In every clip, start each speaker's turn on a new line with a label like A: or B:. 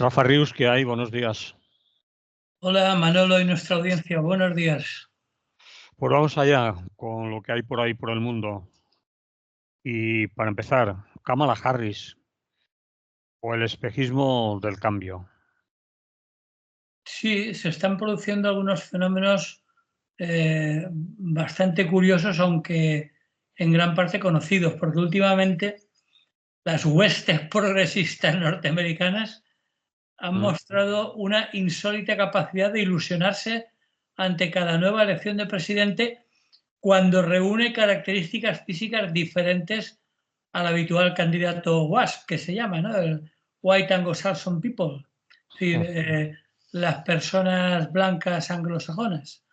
A: Rafa Rius, ¿qué hay? Buenos días.
B: Hola Manolo y nuestra audiencia, buenos días.
A: Pues vamos allá con lo que hay por ahí por el mundo. Y para empezar, Kamala Harris o el espejismo del cambio.
B: Sí, se están produciendo algunos fenómenos bastante curiosos, aunque en gran parte conocidos, porque últimamente las huestes progresistas norteamericanas han
A: Mm,
B: mostrado una insólita capacidad de ilusionarse ante cada nueva elección de presidente cuando reúne características físicas diferentes al habitual candidato WASP, que se llama, ¿no? El White Anglo-Saxon People, es decir,
A: mm,
B: las personas blancas anglosajonas.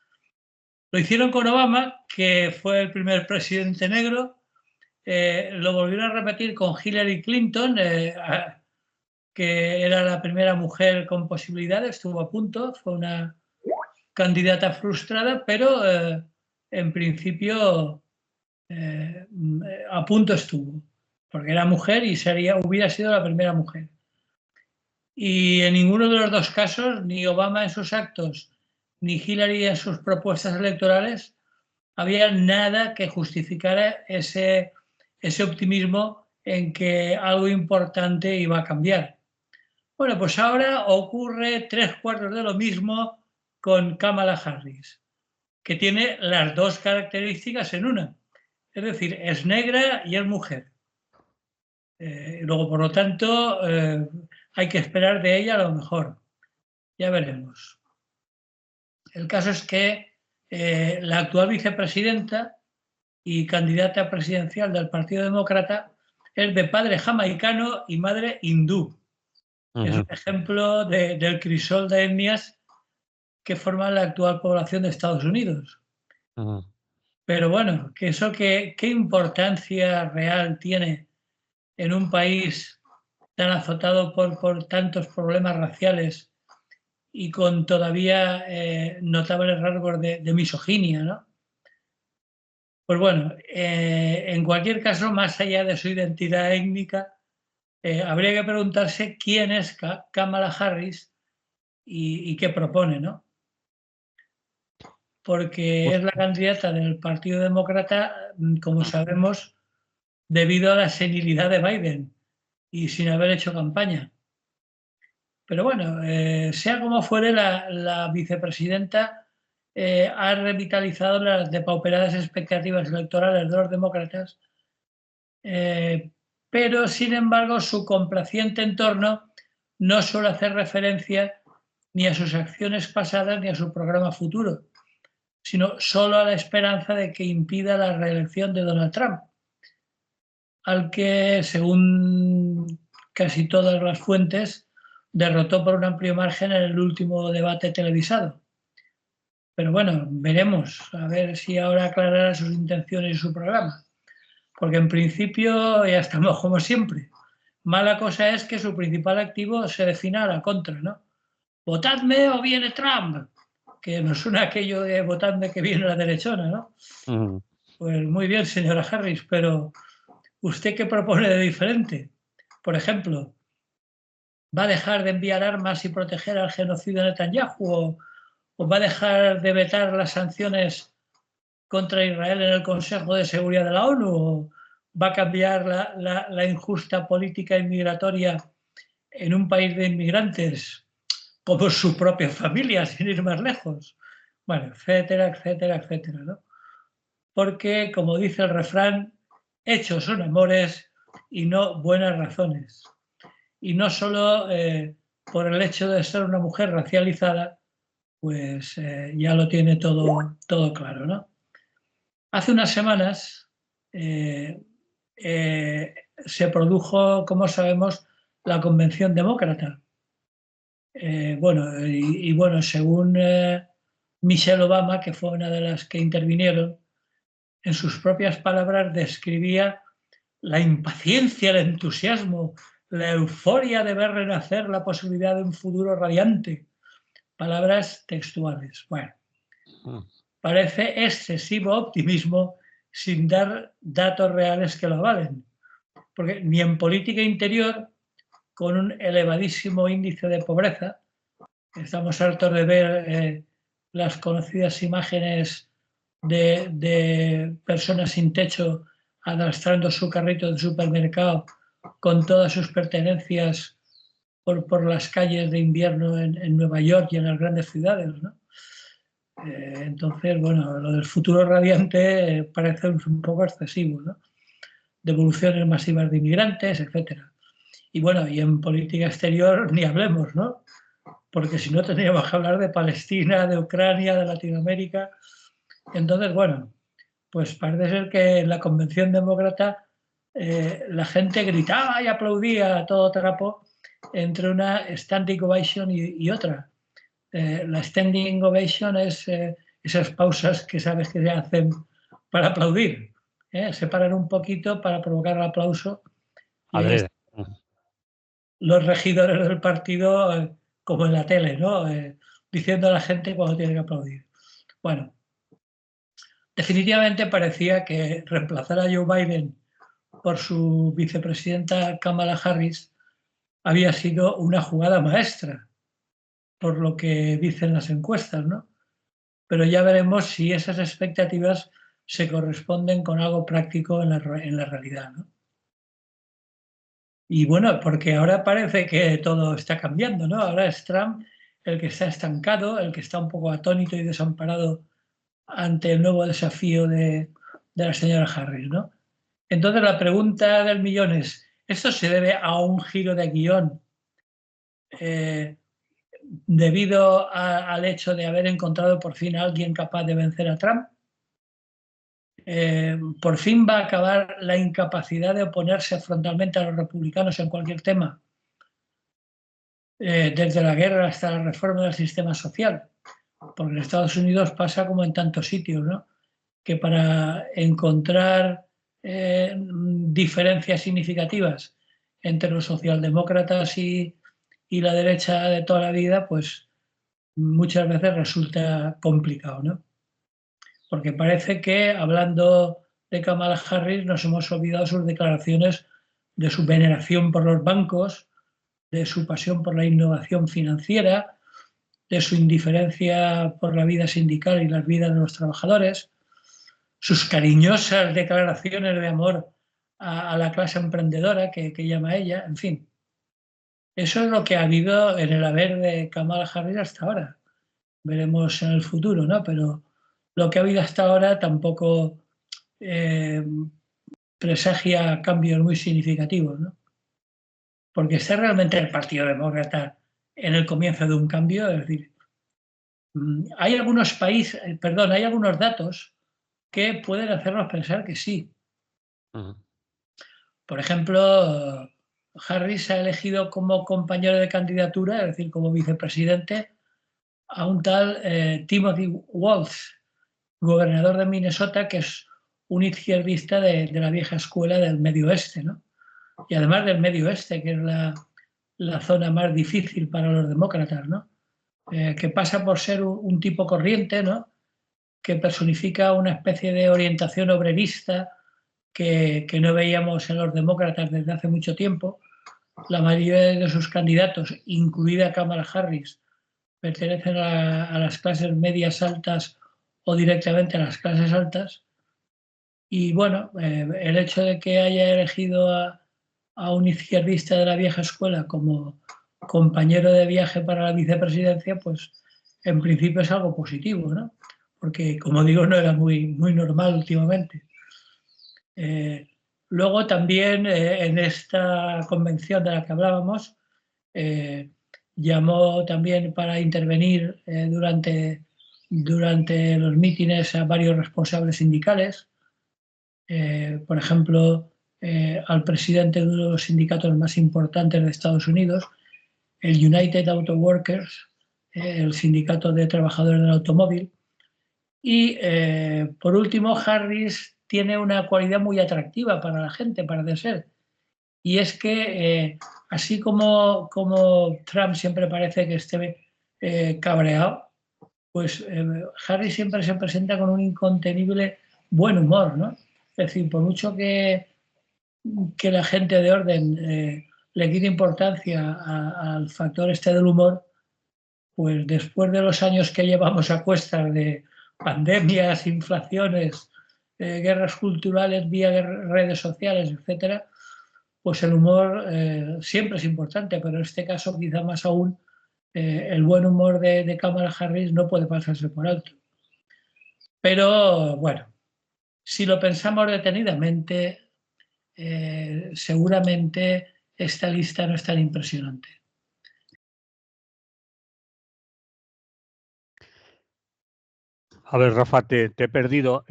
B: Lo hicieron con Obama, que fue el primer presidente negro, lo volvieron a repetir con Hillary Clinton, que era la primera mujer con posibilidades, estuvo a punto, fue una candidata frustrada, pero en principio a punto estuvo, porque era mujer y hubiera sido la primera mujer. Y en ninguno de los dos casos, ni Obama en sus actos, ni Hillary en sus propuestas electorales, había nada que justificara ese optimismo en que algo importante iba a cambiar. Bueno, pues ahora ocurre tres cuartos de lo mismo con Kamala Harris, que tiene las dos características en una. Es decir, es negra y es mujer. Luego, por lo tanto, hay que esperar de ella lo mejor. Ya veremos. El caso es que la actual vicepresidenta y candidata presidencial del Partido Demócrata es de padre jamaicano y madre hindú. Es un
A: ujú.
B: ejemplo del crisol de etnias que forman la actual población de Estados Unidos.
A: Ujú.
B: Pero bueno, ¿qué importancia real tiene en un país tan azotado por tantos problemas raciales y con todavía notables rasgos de misoginia, ¿no? Pues bueno, en cualquier caso, más allá de su identidad étnica, habría que preguntarse quién es Kamala Harris y qué propone, ¿no? Porque
A: Pues,
B: es la candidata del Partido Demócrata, como sabemos, debido a la senilidad de Biden y sin haber hecho campaña. Pero bueno, sea como fuere, la vicepresidenta ha revitalizado las depauperadas expectativas electorales de los demócratas, eh, pero sin embargo su complaciente entorno no suele hacer referencia ni a sus acciones pasadas ni a su programa futuro, sino solo a la esperanza de que impida la reelección de Donald Trump, al que, según casi todas las fuentes, derrotó por un amplio margen en el último debate televisado. Pero bueno, veremos, a ver si ahora aclarará sus intenciones y su programa. Porque en principio ya estamos como siempre. Mala cosa es que su principal activo se defina a la contra, ¿no? Votadme o viene Trump, que nos suena aquello de votadme que viene la derechona, ¿no?
A: ujú.
B: Pues muy bien, señora Harris, pero ¿usted qué propone de diferente? Por ejemplo, ¿va a dejar de enviar armas y proteger al genocidio de Netanyahu? ¿O va a dejar de vetar las sanciones contra Israel en el Consejo de Seguridad de la ONU? ¿O va a cambiar la injusta política inmigratoria en un país de inmigrantes como su propia familia, sin ir más lejos? Bueno, etcétera, etcétera, etcétera, ¿no? Porque, como dice el refrán, hechos son amores y no buenas razones. Y no solo por el hecho de ser una mujer racializada, pues ya lo tiene todo claro, ¿no? Hace unas semanas se produjo, como sabemos, la Convención Demócrata. Bueno, según Michelle Obama, que fue una de las que intervinieron, en sus propias palabras describía la impaciencia, el entusiasmo, la euforia de ver renacer la posibilidad de un futuro radiante. Palabras textuales. Bueno, parece excesivo optimismo sin dar datos reales que lo avalen. Porque ni en política interior con un elevadísimo índice de pobreza. Estamos hartos de ver las conocidas imágenes de personas sin techo arrastrando su carrito de supermercado con todas sus pertenencias por las calles de invierno en Nueva York y en las grandes ciudades, ¿no? Entonces, bueno, lo del futuro radiante parece un poco excesivo, ¿no? Devoluciones masivas de inmigrantes, etcétera. Y bueno, y en política exterior ni hablemos, ¿no? Porque si no tendríamos que hablar de Palestina, de Ucrania, de Latinoamérica. Entonces, bueno, pues parece ser que en la convención demócrata la gente gritaba y aplaudía a todo trapo entre una standing ovation y otra. La standing ovation es esas pausas que sabes que se hacen para aplaudir. Se paran un poquito para provocar el aplauso. Y ahí
A: Adrede.
B: los regidores del partido, como en la tele, ¿no? Diciendo a la gente cuando tiene que aplaudir. Bueno, definitivamente parecía que reemplazar a Joe Biden por su vicepresidenta Kamala Harris había sido una jugada maestra, por lo que dicen las encuestas, ¿no? Pero ya veremos si esas expectativas se corresponden con algo práctico en la realidad, ¿no? Y bueno, porque ahora parece que todo está cambiando, ¿no? Ahora es Trump el que está estancado, el que está un poco atónito y desamparado ante el nuevo desafío de la señora Harris, ¿no? Entonces la pregunta del millón es, ¿esto se debe a un giro de guión debido al hecho de haber encontrado por fin a alguien capaz de vencer a Trump? ¿Por fin va a acabar la incapacidad de oponerse frontalmente a los republicanos en cualquier tema? Desde la guerra hasta la reforma del sistema social. Porque en Estados Unidos pasa como en tantos sitios, ¿no? Que para encontrar diferencias significativas entre los socialdemócratas y la derecha de toda la vida, pues muchas veces resulta complicado, ¿no? Porque parece que hablando de Kamala Harris nos hemos olvidado sus declaraciones de su veneración por los bancos, de su pasión por la innovación financiera, de su indiferencia por la vida sindical y las vidas de los trabajadores, sus cariñosas declaraciones de amor a la clase emprendedora que llama ella, en fin. Eso es lo que ha habido en el haber de Kamala Harris hasta ahora. Veremos en el futuro, ¿no? Pero lo que ha habido hasta ahora tampoco presagia cambios muy significativos, ¿no? Porque está realmente el Partido Demócrata en el comienzo de un cambio, es decir, hay algunos países, perdón, hay algunos datos que pueden hacernos pensar que sí. Por ejemplo, Harris ha elegido como compañero de candidatura, es decir, como vicepresidente, a un tal Timothy Walz, gobernador de Minnesota, que es un izquierdista de la vieja escuela del Medio Oeste, ¿no? Y además del Medio Oeste, que es la zona más difícil para los demócratas, ¿no? Que pasa por ser un tipo corriente, ¿no? Que personifica una especie de orientación obrerista que no veíamos en los demócratas desde hace mucho tiempo. La mayoría de sus candidatos, incluida Kamala Harris, pertenecen a las clases medias altas o directamente a las clases altas. Y bueno, el hecho de que haya elegido a un izquierdista de la vieja escuela como compañero de viaje para la vicepresidencia, pues en principio es algo positivo, ¿no? Porque, como digo, no era muy normal últimamente. Luego también en esta convención de la que hablábamos, llamó también para intervenir durante los mítines a varios responsables sindicales, por ejemplo, al presidente de uno de los sindicatos más importantes de Estados Unidos, el United Auto Workers, el sindicato de trabajadores del automóvil. Y por último, Harris tiene una cualidad muy atractiva para la gente, parece ser. Y es que así como Trump siempre parece que esté cabreado, pues Harris siempre se presenta con un incontenible buen humor, ¿no? Es decir, por mucho que la gente de orden le quite importancia al factor este del humor, pues después de los años que llevamos a cuestas de pandemias, inflaciones, guerras culturales vía redes sociales, etcétera, pues el humor siempre es importante, pero en este caso quizá más aún el buen humor de Kamala Harris no puede pasarse por alto. Pero bueno, si lo pensamos detenidamente, seguramente esta lista no es tan impresionante.
A: A ver, Rafa, te he perdido.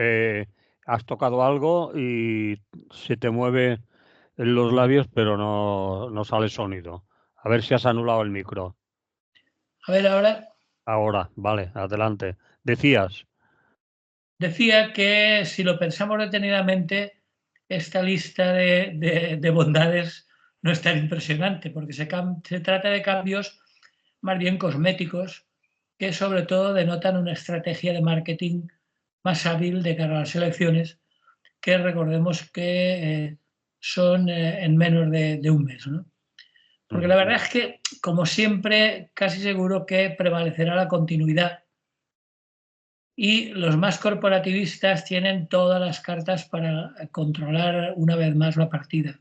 A: Has tocado algo y se te mueve en los labios, pero no sale sonido. A ver si has anulado el micro.
B: A ver, ahora
A: Ahora, vale, adelante. Decías.
B: decía que si lo pensamos detenidamente, esta lista de bondades no es tan impresionante, porque se trata de cambios más bien cosméticos que sobre todo denotan una estrategia de marketing más hábil de cara a las elecciones, que recordemos que son en menos de un mes, ¿no? Porque la verdad es que, como siempre, casi seguro que prevalecerá la continuidad y los más corporativistas tienen todas las cartas para controlar una vez más la partida.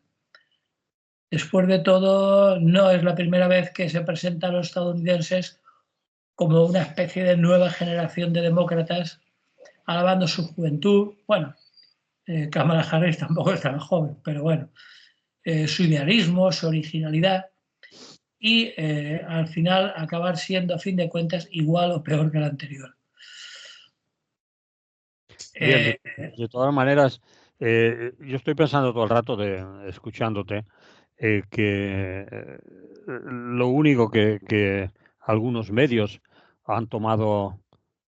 B: Después de todo, no es la primera vez que se presenta a los estadounidenses como una especie de nueva generación de demócratas, alabando su juventud. Bueno, Kamala Harris tampoco es tan joven, pero bueno, su idealismo, su originalidad y al final acabar siendo, a fin de cuentas, igual o peor que el anterior.
A: Bien, de todas maneras, yo estoy pensando todo el rato, escuchándote, que lo único que algunos medios han tomado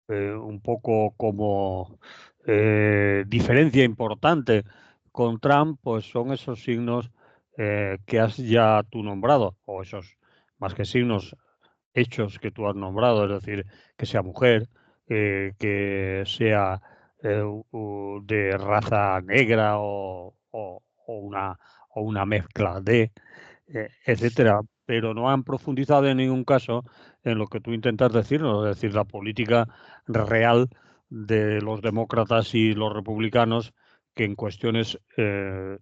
A: un poco como diferencia importante con Trump, pues son esos signos que has ya tú nombrado, o esos más que signos, hechos que tú has nombrado, es decir, que sea mujer, que sea de raza negra o una mezcla de, etcétera, pero no han profundizado en ningún caso en lo que tú intentas decirnos, es decir, la política real de los demócratas y los republicanos, que en cuestiones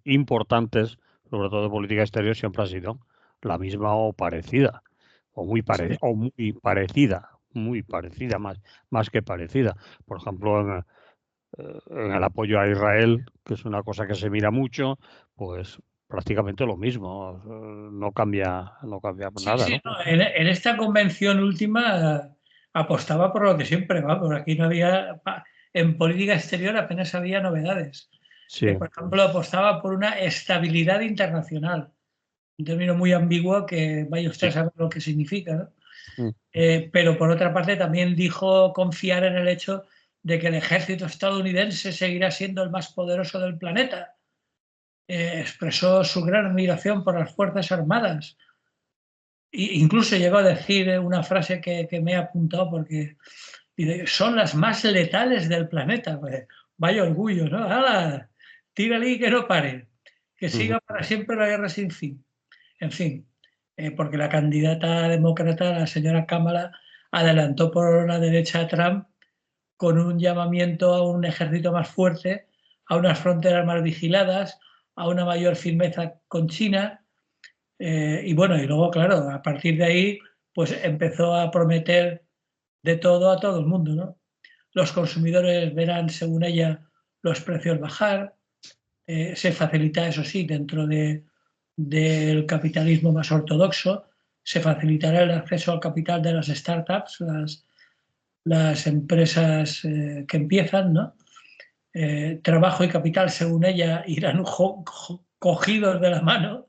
A: importantes, sobre todo de política exterior, siempre ha sido la misma o parecida, o muy parecida, más que parecida. Por ejemplo, en el apoyo a Israel, que es una cosa que se mira mucho, pues prácticamente lo mismo, no cambia
B: Sí,
A: nada,
B: sí,
A: ¿no?
B: no, en esta convención última apostaba por lo que siempre va, por aquí no había, en política exterior apenas había novedades.
A: Sí.
B: Por ejemplo, apostaba por una estabilidad internacional, un término muy ambiguo que vaya usted a
A: Sí.
B: saber lo que significa, ¿no?
A: Mm.
B: Pero por otra parte también dijo confiar en el hecho de que el ejército estadounidense seguirá siendo el más poderoso del planeta. Expresó su gran admiración por las Fuerzas Armadas. Incluso llegó a decir una frase que me he apuntado porque dice, son las más letales del planeta. Pues, vaya orgullo, ¿no? ¡Hala! Tírale y que no pare. Que siga para siempre la guerra sin fin. En fin, porque la candidata demócrata, la señora Kamala, adelantó por la derecha a Trump con un llamamiento a un ejército más fuerte, a unas fronteras más vigiladas, a una mayor firmeza con China. Y bueno, y luego, claro, a partir de ahí, pues empezó a prometer de todo a todo el mundo, ¿no? Los consumidores verán, según ella, los precios bajar. Se facilita, eso sí, dentro del capitalismo más ortodoxo, se facilitará el acceso al capital de las startups, las empresas que empiezan, ¿no? Trabajo y capital, según ella, irán cogidos de la mano.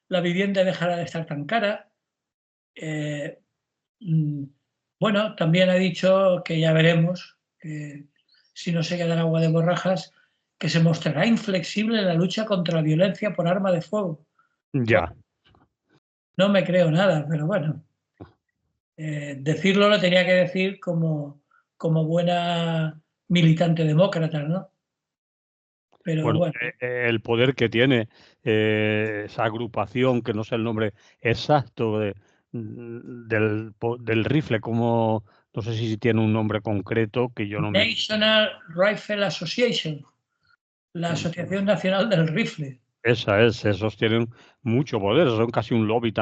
B: La vivienda dejará de estar tan cara. Eh, bueno, también ha dicho que ya veremos, que si no se queda el agua de borrajas, que se mostrará inflexible en la lucha contra la violencia por arma de fuego. Bueno,
A: Ya.
B: no me creo nada, pero bueno, decirlo lo tenía que decir como buena militante demócrata, ¿no? Pero
A: Bueno,
B: bueno.
A: el poder que tiene esa agrupación, que no sé el nombre exacto del rifle, como no sé si tiene un nombre concreto que yo no me...
B: National Rifle Association, la Asociación Nacional del Rifle.
A: Esa es, esos tienen mucho poder, son casi un lobby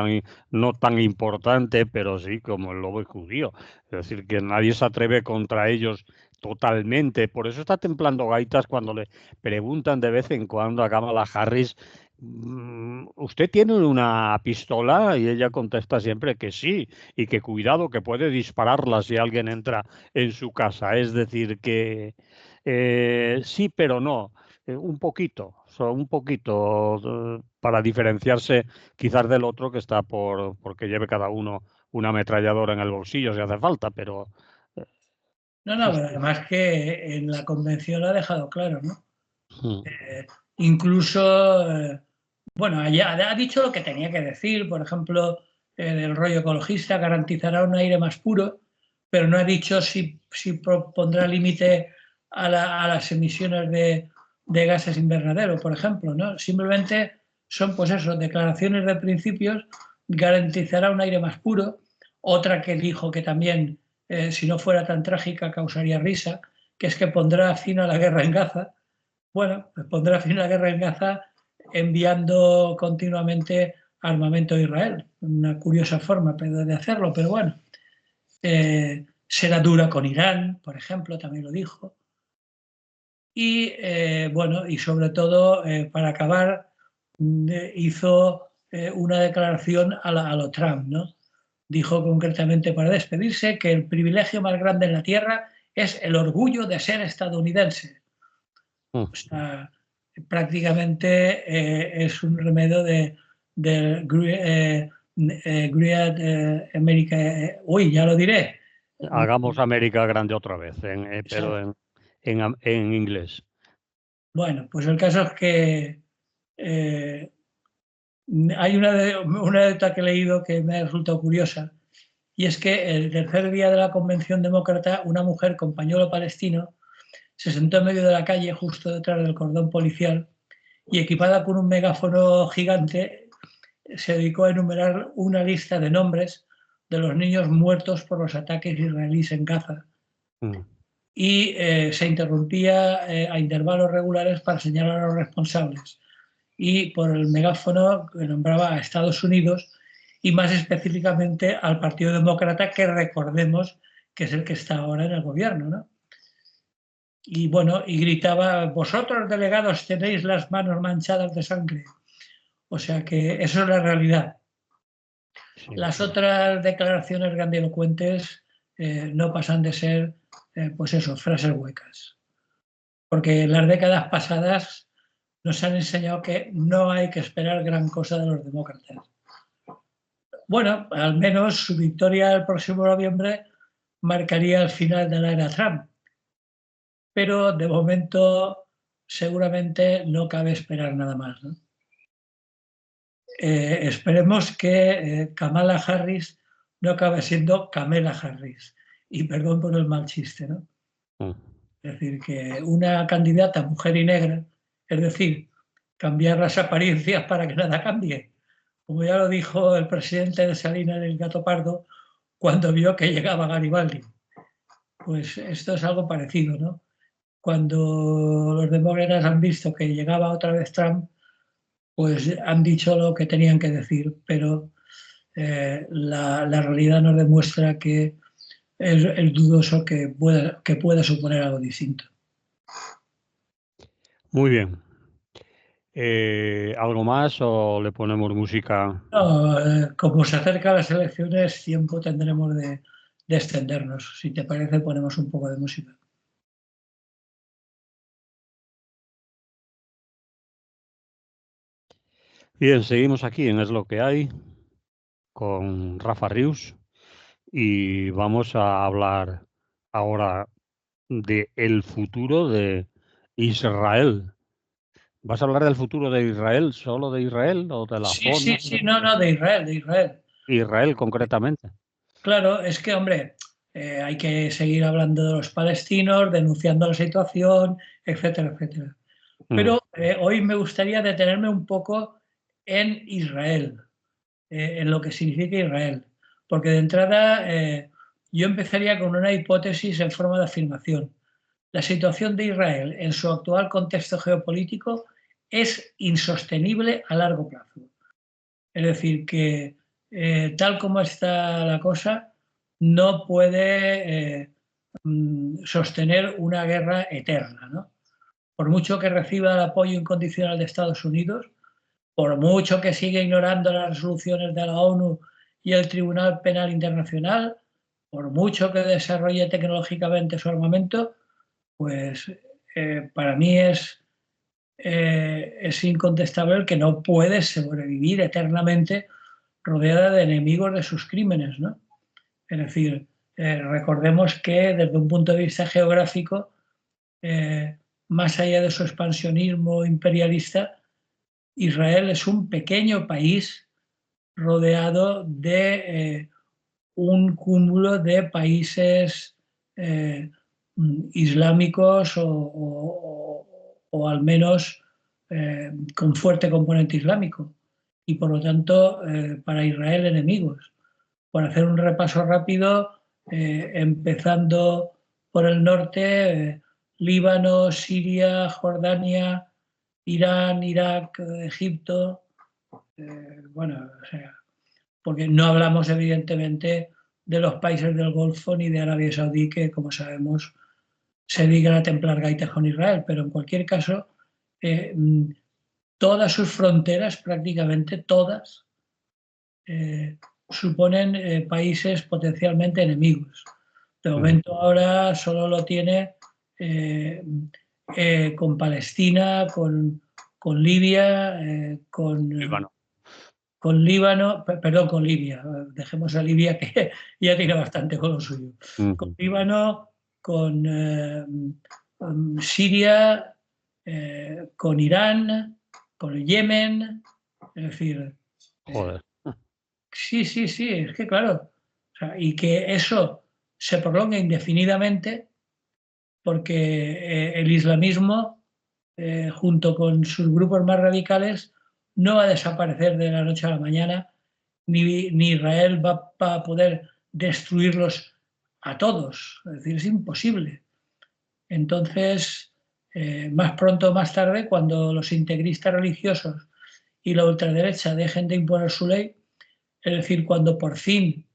A: no tan importante, pero sí como el lobby judío. Es decir, que nadie se atreve contra ellos totalmente. Por eso está templando gaitas cuando le preguntan de vez en cuando a Kamala Harris, ¿usted tiene una pistola? Y ella contesta siempre que sí, y que cuidado, que puede dispararla si alguien entra en su casa. Es decir, que sí, pero no. Un poquito, un poquito para diferenciarse quizás del otro que está porque lleve cada uno una ametralladora en el bolsillo si hace falta, pero
B: No, no,
A: sus...
B: pero además que en la convención lo ha dejado claro, ¿no?
A: Mm.
B: Incluso, bueno, ha dicho lo que tenía que decir, por ejemplo, el rollo ecologista garantizará un aire más puro, pero no ha dicho si pondrá límite a las emisiones de gases invernadero, por ejemplo, ¿no? Simplemente son, pues eso, declaraciones de principios, garantizará un aire más puro. Otra que dijo que también, si no fuera tan trágica, causaría risa, que es que pondrá fin a la guerra en Gaza. Bueno, pues pondrá fin a la guerra en Gaza enviando continuamente armamento a Israel. Una curiosa forma de hacerlo, pero bueno. Será dura con Irán, por ejemplo, también lo dijo. Y bueno, y sobre todo, para acabar, hizo una declaración a lo Trump, ¿no? Dijo concretamente para despedirse que el privilegio más grande en la Tierra es el orgullo de ser estadounidense.
A: Mm.
B: O sea, prácticamente es un remedio de Great America. Uy, ya lo diré.
A: Hagamos América grande otra vez, pero
B: Exacto.
A: en inglés.
B: Bueno, pues el caso es que eh, hay una anécdota que he leído que me ha resultado curiosa, y es que el tercer día de la Convención Demócrata, una mujer con pañuelo palestino se sentó en medio de la calle, justo detrás del cordón policial, y equipada con un megáfono gigante, se dedicó a enumerar una lista de nombres de los niños muertos por los ataques israelíes en Gaza.
A: Mm.
B: Y se interrumpía a intervalos regulares para señalar a los responsables. Y por el megáfono nombraba a Estados Unidos y más específicamente al Partido Demócrata, que recordemos que es el que está ahora en el gobierno, ¿no? Y bueno, y gritaba: vosotros delegados tenéis las manos manchadas de sangre. O sea que eso es la realidad.
A: Sí.
B: Las otras declaraciones grandilocuentes no pasan de ser, pues eso, frases huecas. Porque en las décadas pasadas nos han enseñado que no hay que esperar gran cosa de los demócratas. Bueno, al menos su victoria el próximo noviembre marcaría el final de la era Trump. Pero de momento seguramente no cabe esperar nada más, ¿no? Esperemos que Kamala Harris no acabe siendo Kamala Harris. Y perdón por el mal chiste, ¿no?
A: Mm.
B: Es decir, que una candidata mujer y negra, es decir, cambiar las apariencias para que nada cambie. Como ya lo dijo el presidente de Salinas, el Gato Pardo, cuando vio que llegaba Garibaldi. Pues esto es algo parecido, ¿no? Cuando los demócratas han visto que llegaba otra vez Trump, pues han dicho lo que tenían que decir, pero la realidad nos demuestra que es dudoso que pueda suponer algo distinto.
A: Muy bien. ¿Algo más o le ponemos música?
B: No, como se acercan las elecciones, tiempo tendremos de extendernos. Si te parece, ponemos un poco de música.
A: Bien, seguimos aquí en Es lo que hay con Rafa Rius y vamos a hablar ahora de el futuro de Israel. ¿Vas a hablar del futuro de Israel, solo de Israel o de la
B: Sí, sí,
A: zona?
B: sí, no, no, de Israel, de Israel.
A: Israel concretamente.
B: Claro, es que, hombre, hay que seguir hablando de los palestinos, denunciando la situación, etcétera, etcétera. Pero hoy me gustaría detenerme un poco en Israel, en lo que significa Israel. Porque de entrada yo empezaría con una hipótesis en forma de afirmación. La situación de Israel en su actual contexto geopolítico es insostenible a largo plazo. Es decir, que tal como está la cosa, no puede sostener una guerra eterna, ¿no? Por mucho que reciba el apoyo incondicional de Estados Unidos, por mucho que siga ignorando las resoluciones de la ONU y el Tribunal Penal Internacional, por mucho que desarrolle tecnológicamente su armamento, pues para mí es incontestable que no puede sobrevivir eternamente rodeada de enemigos de sus crímenes, ¿no? Es decir, recordemos que desde un punto de vista geográfico, más allá de su expansionismo imperialista, Israel es un pequeño país rodeado de un cúmulo de países islámicos o al menos con fuerte componente islámico y por lo tanto para Israel enemigos. Por hacer un repaso rápido, empezando por el norte, Líbano, Siria, Jordania, Irán, Irak, Egipto, bueno, o sea, porque no hablamos evidentemente de los países del Golfo ni de Arabia Saudí, que como sabemos se dedican a templar gaitas con Israel, pero en cualquier caso, eh, todas sus fronteras, prácticamente todas, suponen países potencialmente enemigos. De momento ahora solo lo tiene con Palestina, con Libia, con Líbano, perdón, con Libia, dejemos a Libia que ya tiene bastante con lo suyo, con Líbano, con Siria, con Irán, con el Yemen, es decir,
A: Joder.
B: sí, sí, sí, es que claro, o sea, y que eso se prolongue indefinidamente porque el islamismo, junto con sus grupos más radicales, no va a desaparecer de la noche a la mañana, ni Israel va a poder destruirlos a todos. Es decir, es imposible. Entonces, más pronto o más tarde, cuando los integristas religiosos y la ultraderecha dejen de imponer su ley, es decir, cuando por fin,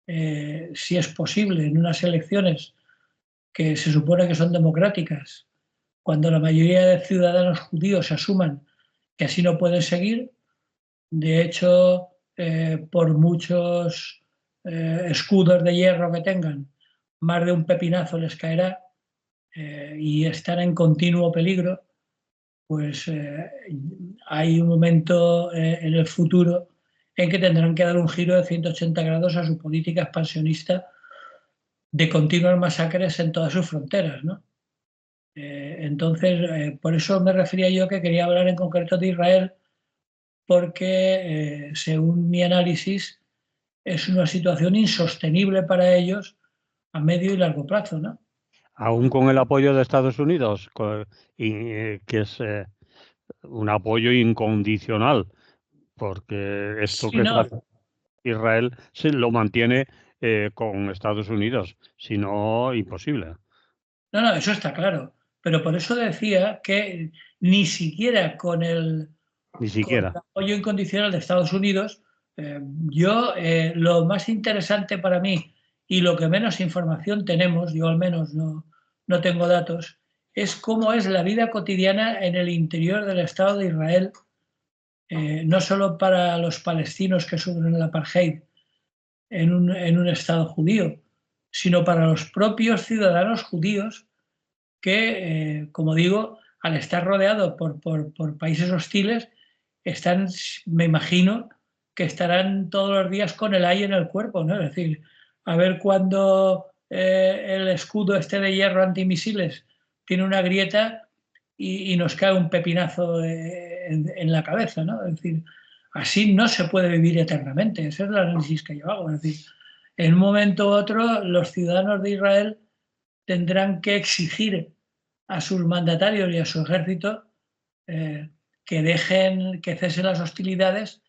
B: si es posible, en unas elecciones que se supone que son democráticas, cuando la mayoría de ciudadanos judíos asuman que así no pueden seguir, de hecho, por muchos escudos de hierro que tengan, más de un pepinazo les caerá y están en continuo peligro, pues hay un momento en el futuro en que tendrán que dar un giro de 180 grados a su política expansionista de continuas masacres en todas sus fronteras, ¿no? Entonces, por eso me refería yo que quería hablar en concreto de Israel, porque según mi análisis es una situación insostenible para ellos a medio y largo plazo, ¿no?
A: Aún con el apoyo de Estados Unidos, que es un apoyo incondicional, porque esto
B: Sí,
A: que está
B: no,
A: haciendo Israel se lo mantiene con Estados Unidos, si no, imposible.
B: no, eso está claro. Pero por eso decía que ni siquiera
A: Ni
B: con el
A: siquiera.
B: apoyo incondicional de Estados Unidos, yo lo más interesante para mí y lo que menos información tenemos, yo al menos no tengo datos, es cómo es la vida cotidiana en el interior del Estado de Israel, no solo para los palestinos que sufren el apartheid en un Estado judío, sino para los propios ciudadanos judíos que, como digo, al estar rodeados por países hostiles, están, me imagino, que estarán todos los días con el aire en el cuerpo, ¿no? Es decir, a ver cuando el escudo este de hierro antimisiles tiene una grieta y nos cae un pepinazo en la cabeza, ¿no? Es decir, así no se puede vivir eternamente. Ese es el análisis que yo hago. Es decir, en un momento u otro, los ciudadanos de Israel tendrán que exigir a sus mandatarios y a su ejército que dejen, que cesen las hostilidades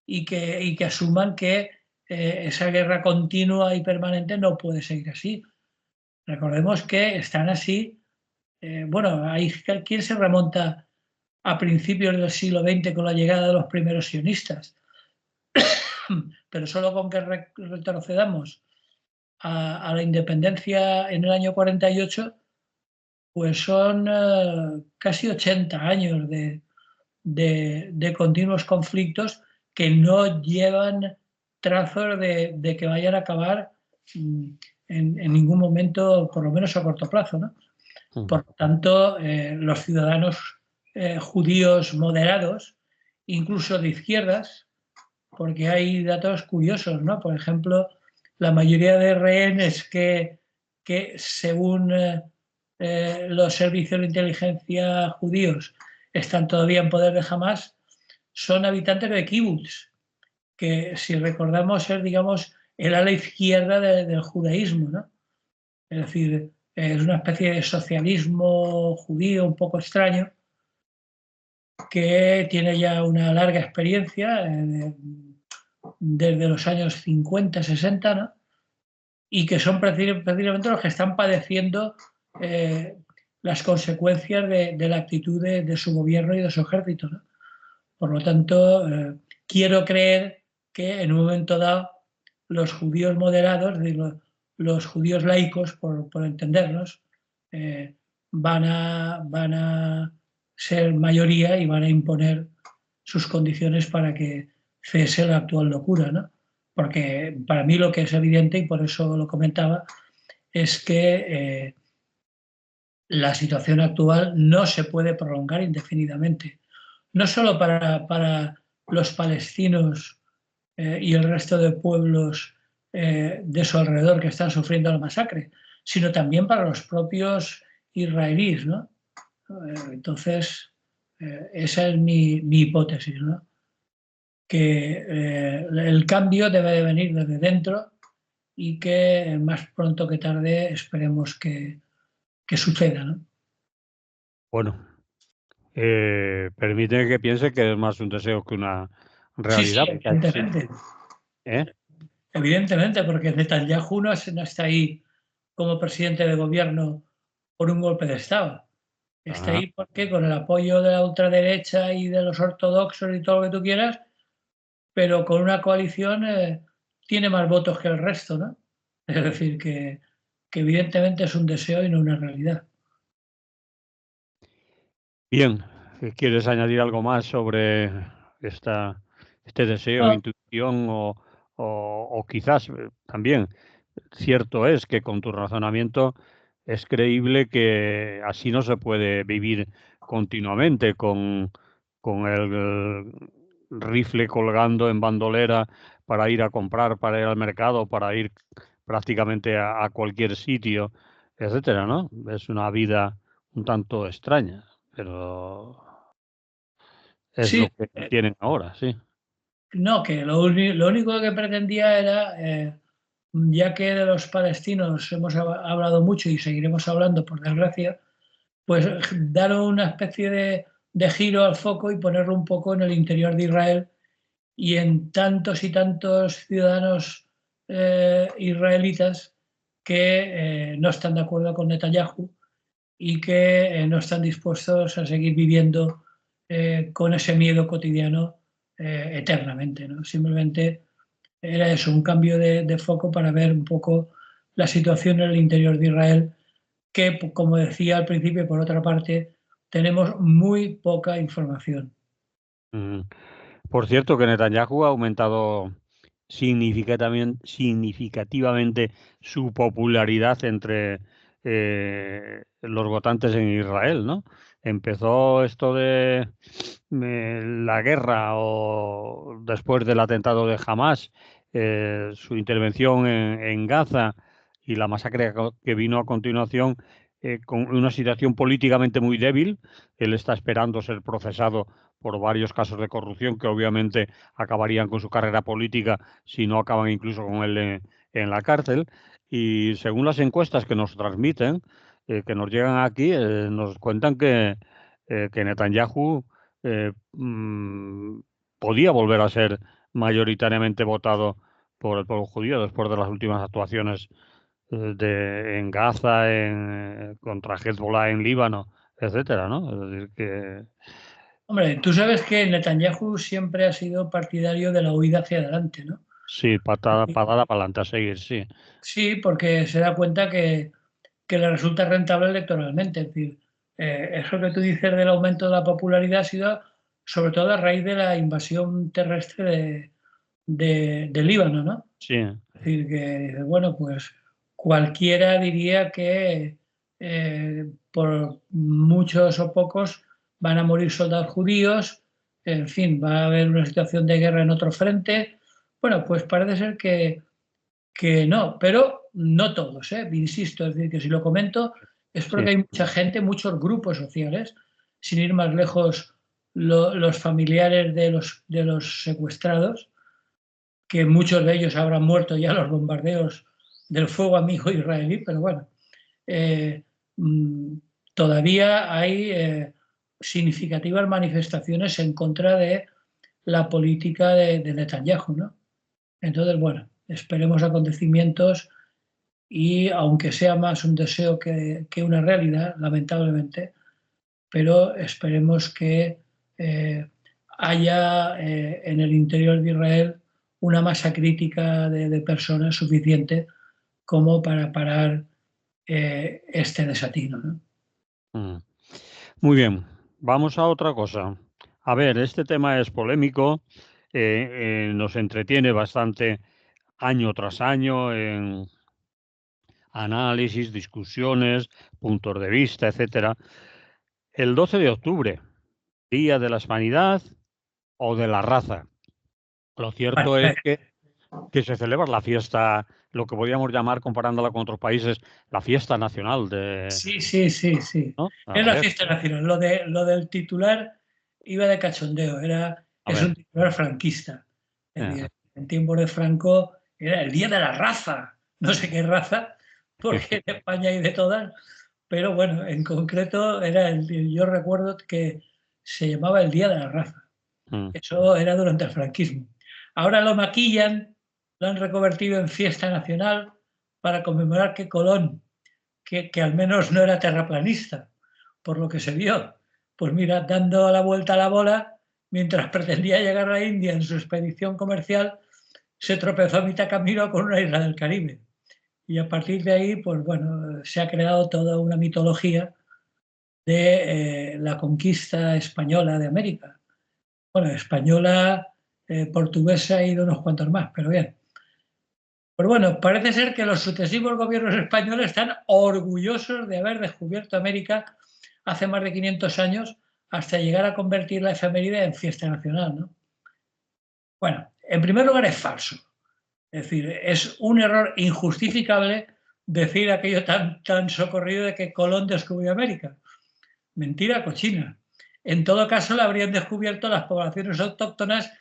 B: y que asuman que esa guerra continua y permanente no puede seguir así. Recordemos que están así, bueno, hay quien se remonta a principios del siglo XX con la llegada de los primeros sionistas, pero solo con que retrocedamos a la independencia en el año 48, pues son casi 80 años de continuos conflictos que no llevan trazos de que vayan a acabar en ningún momento, por lo menos a corto plazo, ¿no? Por lo tanto, los ciudadanos judíos moderados, incluso de izquierdas, porque hay datos curiosos, ¿no? Por ejemplo, la mayoría de rehenes que según los servicios de inteligencia judíos están todavía en poder de Hamas, son habitantes de kibbutz, que si recordamos es, digamos, el ala izquierda del judaísmo, ¿no? Es decir, es una especie de socialismo judío un poco extraño que tiene ya una larga experiencia desde los años 50, 60, ¿no? Y que son precisamente los que están padeciendo las consecuencias de la actitud de su gobierno y de su ejército, ¿no? Por lo tanto, quiero creer que en un momento dado los judíos moderados, los judíos laicos, por entendernos, van a ser mayoría y van a imponer sus condiciones para que cese la actual locura, ¿no? Porque para mí lo que es evidente, y por eso lo comentaba, es que la situación actual no se puede prolongar indefinidamente. No solo para los palestinos y el resto de pueblos de su alrededor que están sufriendo la masacre, sino también para los propios israelíes, ¿no? Entonces, esa es mi hipótesis, ¿no? Que el cambio debe de venir desde dentro y que más pronto que tarde esperemos que suceda, ¿no?
A: Bueno, permite que piense que es más un deseo que una
B: Sí, sí,
A: realidad.
B: evidentemente.
A: ¿Eh?
B: Evidentemente, porque Netanyahu no está ahí como presidente de gobierno por un golpe de Estado. Está
A: Ajá.
B: ahí porque con el apoyo de la ultraderecha y de los ortodoxos y todo lo que tú quieras, pero con una coalición tiene más votos que el resto, ¿no? Es decir, que evidentemente es un deseo y no una realidad.
A: Bien, ¿quieres añadir algo más sobre este deseo,
B: No,
A: intuición o quizás también cierto es que con tu razonamiento es creíble que así no se puede vivir continuamente con el rifle colgando en bandolera para ir a comprar, para ir al mercado, para ir prácticamente a cualquier sitio, etcétera, ¿no? Es una vida un tanto extraña, pero es
B: sí,
A: lo que tienen ahora, sí.
B: no, que lo único que pretendía era, ya que de los palestinos hemos hablado mucho y seguiremos hablando, por desgracia, pues dar una especie de giro al foco y ponerlo un poco en el interior de Israel y en tantos y tantos ciudadanos israelitas que no están de acuerdo con Netanyahu y que no están dispuestos a seguir viviendo con ese miedo cotidiano eternamente, ¿no? Simplemente era eso, un cambio de foco para ver un poco la situación en el interior de Israel, que, como decía al principio, por otra parte, tenemos muy poca información.
A: Mm. Por cierto, que Netanyahu ha aumentado significativamente su popularidad entre los votantes en Israel, ¿no? Empezó esto de la guerra o después del atentado de Hamas, su intervención en Gaza y la masacre que vino a continuación, con una situación políticamente muy débil. Él está esperando ser procesado por varios casos de corrupción que obviamente acabarían con su carrera política si no acaban incluso con él en la cárcel. Y según las encuestas que nos transmiten, que nos llegan aquí, nos cuentan que que Netanyahu podía volver a ser mayoritariamente votado por los judíos después de las últimas actuaciones en Gaza, contra Hezbollah en Líbano, etcétera, ¿no? Es decir, que
B: Hombre, tú sabes que Netanyahu siempre ha sido partidario de la huida hacia adelante, ¿no?
A: sí, patada para adelante, a seguir, sí.
B: Sí, porque se da cuenta que le resulta rentable electoralmente. Es decir, eso que tú dices del aumento de la popularidad ha sido sobre todo a raíz de la invasión terrestre de Líbano, ¿no?
A: Sí,
B: Es decir, que, bueno, pues cualquiera diría que por muchos o pocos van a morir soldados judíos, en fin, va a haber una situación de guerra en otro frente. Bueno, pues parece ser que no, pero no todos, ¿eh? Insisto, es decir, que si lo comento es
A: sí,
B: porque hay mucha gente, muchos grupos sociales, sin ir más lejos, los familiares de los secuestrados, que muchos de ellos habrán muerto ya en los bombardeos del fuego amigo israelí, pero bueno, eh, mm, todavía hay significativas manifestaciones en contra de la política de Netanyahu, ¿no? Entonces, bueno, esperemos acontecimientos y aunque sea más un deseo que una realidad, lamentablemente, pero esperemos que eh, haya en el interior de Israel una masa crítica de personas suficiente como para parar este desatino, ¿no?
A: mm. Muy bien, vamos a otra cosa. A ver, este tema es polémico, nos entretiene bastante año tras año en análisis, discusiones, puntos de vista, etcétera. El 12 de octubre, Día de la Hispanidad o de la Raza. Lo cierto es que se celebra la fiesta, lo que podríamos llamar, comparándola con otros países, la fiesta nacional de,
B: Sí, sí, sí, sí.
A: ¿no?
B: Es la fiesta nacional. Lo del titular iba de cachondeo.
A: A
B: Es un
A: ver,
B: titular franquista. Es
A: eh,
B: decir, en tiempos de Franco era el Día de la Raza. No sé qué raza, porque en España hay de todas. Pero bueno, en concreto yo recuerdo que se llamaba el Día de la Raza.
A: mm,
B: Eso era durante el franquismo. Ahora lo maquillan, lo han reconvertido en fiesta nacional para conmemorar que Colón, que al menos no era terraplanista, por lo que se vio, pues mira, dando la vuelta a la bola, mientras pretendía llegar a la India en su expedición comercial, se tropezó a mitad camino con una isla del Caribe. Y a partir de ahí, pues bueno, se ha creado toda una mitología de la conquista española de América. Bueno, española, portuguesa y de unos cuantos más, pero bien. Pues bueno, parece ser que los sucesivos gobiernos españoles están orgullosos de haber descubierto América hace más de 500 años hasta llegar a convertir la efeméride en fiesta nacional, ¿no? Bueno, en primer lugar es falso. Es decir, es un error injustificable decir aquello tan socorrido de que Colón descubrió América. Mentira cochina. En todo caso, la habrían descubierto las poblaciones autóctonas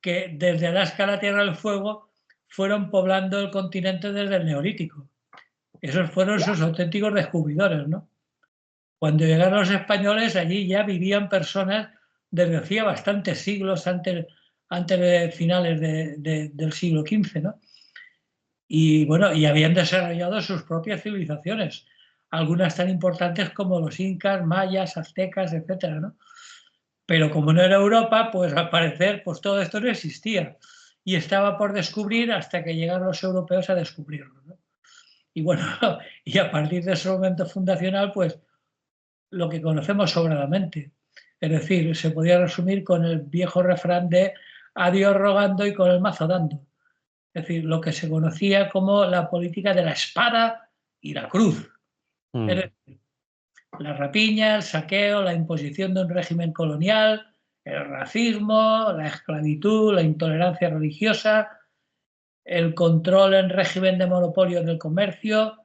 B: que desde Alaska a la Tierra del Fuego fueron poblando el continente desde el Neolítico. Esos fueron sus auténticos descubridores, ¿no? Cuando llegaron los españoles, allí ya vivían personas desde hacía bastantes siglos antes de finales del siglo XV, ¿no? Y bueno, y habían desarrollado sus propias civilizaciones, algunas tan importantes como los incas, mayas, aztecas, etcétera, ¿no? Pero como no era Europa, pues al parecer pues todo esto no existía y estaba por descubrir hasta que llegaron los europeos a descubrirlo, ¿no? Y bueno, y a partir de ese momento fundacional, pues lo que conocemos sobradamente. Es decir, se podía resumir con el viejo refrán de a Dios rogando y con el mazo dando. Es decir, lo que se conocía como la política de la espada y la cruz. Es
A: mm,
B: decir, la rapiña, el saqueo, la imposición de un régimen colonial, el racismo, la esclavitud, la intolerancia religiosa, el control en régimen de monopolio en el comercio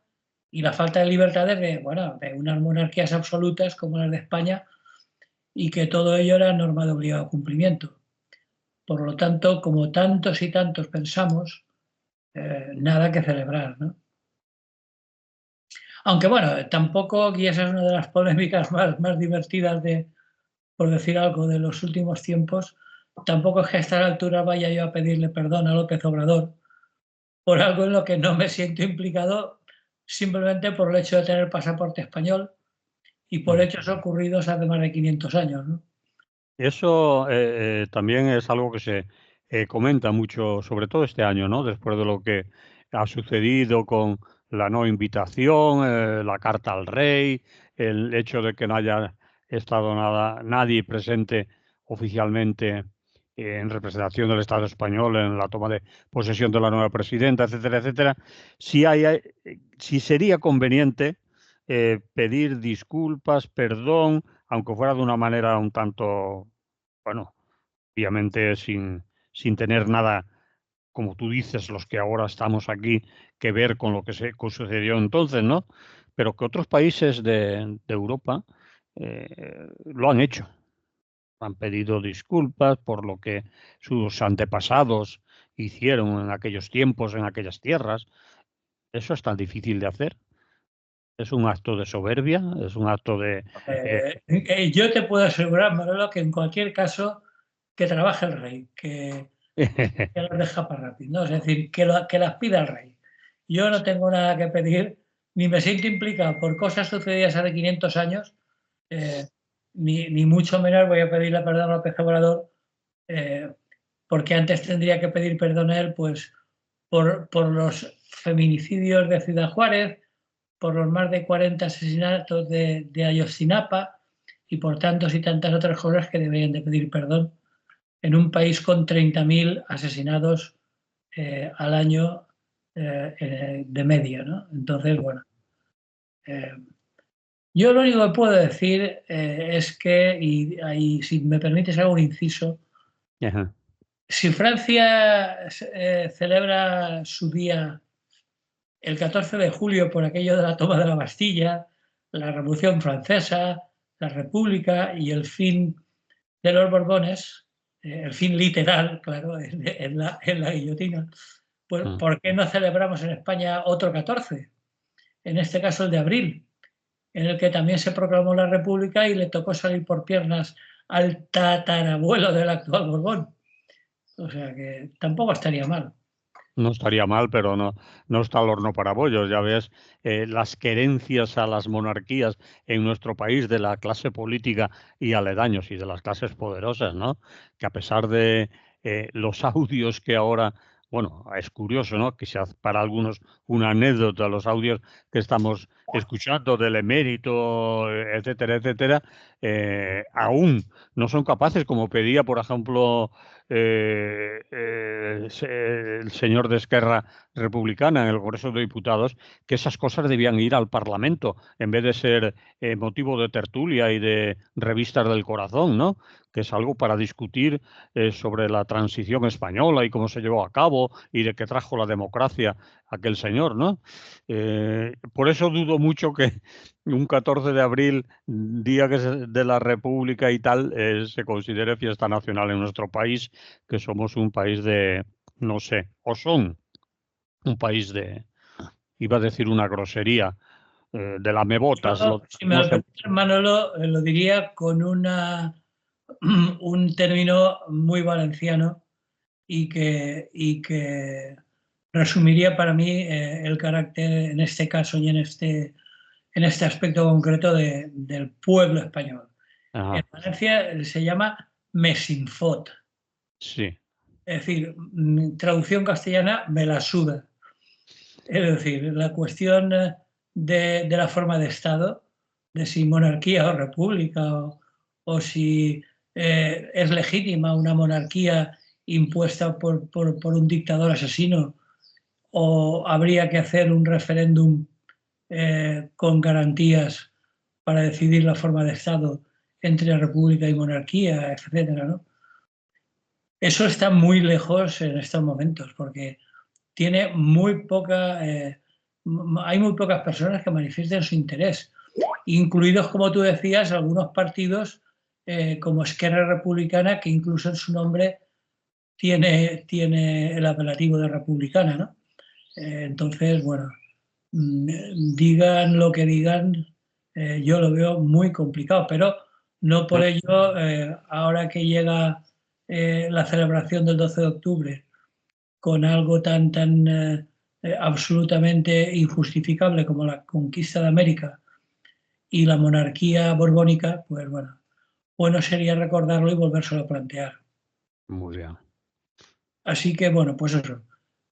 B: y la falta de libertades de unas monarquías absolutas como las de España y que todo ello era norma de obligado cumplimiento. Por lo tanto, como tantos y tantos pensamos, nada que celebrar, ¿no? Aunque bueno, tampoco, y esa es una de las polémicas más divertidas por decir algo, de los últimos tiempos, tampoco es que a esta altura vaya yo a pedirle perdón a López Obrador por algo en lo que no me siento implicado simplemente por el hecho de tener pasaporte español y por hechos ocurridos hace más de 500 años, ¿no?
A: Eso también es algo que se comenta mucho, sobre todo este año, ¿no? Después de lo que ha sucedido con la no invitación, la carta al rey, el hecho de que no haya estado nadie presente oficialmente en representación del Estado español en la toma de posesión de la nueva presidenta, etcétera, etcétera. Si sería conveniente pedir disculpas, perdón, aunque fuera de una manera un tanto, bueno, obviamente sin tener nada, como tú dices, los que ahora estamos aquí, que ver con lo que sucedió entonces, ¿no? Pero que otros países de Europa lo han hecho. Han pedido disculpas por lo que sus antepasados hicieron en aquellos tiempos, en aquellas tierras. Eso es tan difícil de hacer. Es un acto de soberbia, es un acto de...
B: Yo te puedo asegurar, Manolo, que en cualquier caso que trabaje el rey, que los deja para rápido, ¿no? Es decir, que las pida el rey. Yo no tengo nada que pedir, ni me siento implicado por cosas sucedidas hace 500 años, eh, ni mucho menos voy a pedirle perdón a López Obrador, porque antes tendría que pedir perdón a él, pues, por los feminicidios de Ciudad Juárez, por los más de 40 asesinatos de Ayotzinapa y por tantos y tantas otras cosas que deberían de pedir perdón en un país con 30.000 asesinados al año de media, ¿no? Entonces, bueno, yo lo único que puedo decir es que, y si me permites hago un inciso,
A: Ajá.
B: si Francia celebra su día el 14 de julio por aquello de la toma de la Bastilla, la Revolución Francesa, la República y el fin de los Borbones, el fin literal, claro, en la guillotina, pues ¿por qué no celebramos en España otro 14? En este caso el de abril, en el que también se proclamó la República y le tocó salir por piernas al tatarabuelo del actual Borbón. O sea que tampoco estaría mal.
A: No estaría mal, pero no está al horno para bollos. Ya ves las querencias a las monarquías en nuestro país de la clase política y aledaños y de las clases poderosas, ¿no? Que a pesar de los audios que ahora, bueno, es curioso, ¿no? Que sea para algunos una anécdota, los audios que estamos escuchando del emérito, etcétera, etcétera, aún no son capaces, como pedía, por ejemplo, el señor de Esquerra Republicana en el Congreso de Diputados, que esas cosas debían ir al Parlamento en vez de ser motivo de tertulia y de revistas del corazón, ¿no? Que es algo para discutir sobre la transición española y cómo se llevó a cabo y de qué trajo la democracia aquel señor, ¿no? Por eso dudo mucho que un 14 de abril, día que es de la República y tal, se considere fiesta nacional en nuestro país, que somos un país de, no sé, o son un país de, iba a decir una grosería, de lamebotas.
B: Yo, si me
A: No
B: lo
A: sé.
B: permites, Manolo, lo diría con un término muy valenciano y que resumiría para mí el carácter, en este caso y en este aspecto concreto del pueblo español. En
A: Ajá,
B: Valencia se llama mesinfot,
A: sí.
B: es decir, traducción castellana, me la suda. Es decir, la cuestión de la forma de Estado, de si monarquía o república, o si es legítima una monarquía impuesta por un dictador asesino, o habría que hacer un referéndum con garantías para decidir la forma de Estado entre república y monarquía, etcétera, ¿no? Eso está muy lejos en estos momentos, porque tiene muy poca, hay muy pocas personas que manifiesten su interés, incluidos, como tú decías, algunos partidos como Esquerra Republicana, que incluso en su nombre tiene el apelativo de republicana, ¿no? Entonces, bueno, digan lo que digan, yo lo veo muy complicado, pero No por ello, ahora que llega la celebración del 12 de octubre con algo tan absolutamente injustificable como la conquista de América y la monarquía borbónica, pues bueno sería recordarlo y volvérselo a plantear.
A: Muy bien.
B: Así que bueno, pues eso.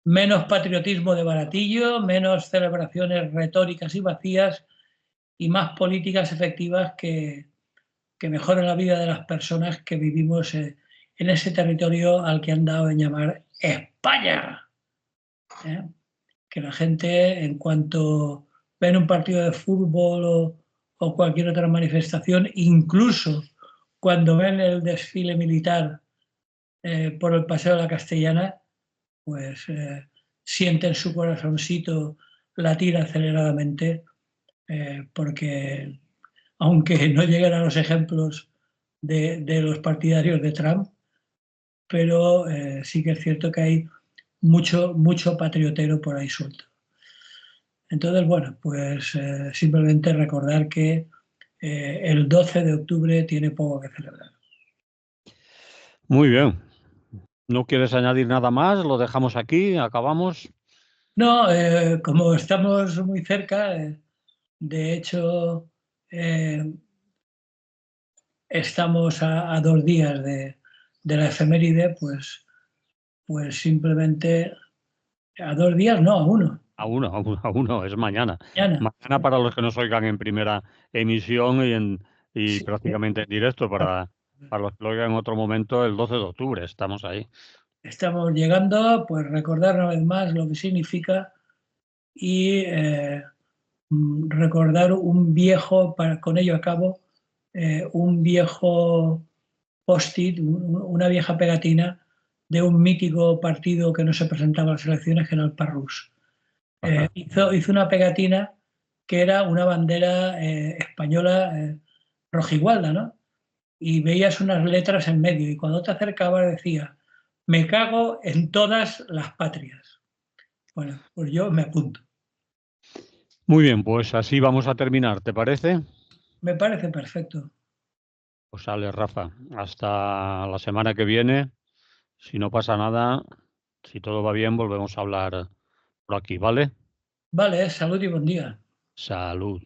B: Menos patriotismo de baratillo, menos celebraciones retóricas y vacías y más políticas efectivas que mejoren la vida de las personas que vivimos en ese territorio al que han dado en llamar España. ¿Eh? Que la gente, en cuanto ven un partido de fútbol o cualquier otra manifestación, incluso cuando ven el desfile militar por el Paseo de la Castellana, pues sienten su corazoncito latir aceleradamente, porque aunque no lleguen a los ejemplos de los partidarios de Trump, pero sí que es cierto que hay mucho patriotero por ahí suelto. Entonces, bueno, pues simplemente recordar que el 12 de octubre tiene poco que celebrar.
A: Muy bien. ¿No quieres añadir nada más? ¿Lo dejamos aquí? ¿Acabamos?
B: No, como estamos muy cerca, de hecho, eh, estamos a 2 días de la efeméride, pues simplemente a 2 días, no, a uno.
A: A uno, es mañana.
B: Mañana.
A: Mañana para los que nos oigan en primera emisión y
B: Sí,
A: prácticamente en directo, para los que lo oigan en otro momento, el 12 de octubre, estamos ahí.
B: estamos llegando, pues recordar una vez más lo que significa y recordar un viejo, con ello acabo, un viejo post-it, una vieja pegatina de un mítico partido que no se presentaba a las elecciones, que era el Parrus. Hizo una pegatina que era una bandera española rojigualda, ¿no? Y veías unas letras en medio y cuando te acercabas decía, me cago en todas las patrias. Bueno, pues yo me apunto.
A: Muy bien, pues así vamos a terminar, ¿te parece?
B: Me parece perfecto.
A: Pues sale, Rafa. Hasta la semana que viene. Si no pasa nada, si todo va bien, volvemos a hablar por aquí, ¿vale?
B: Vale, salud y buen día.
A: Salud.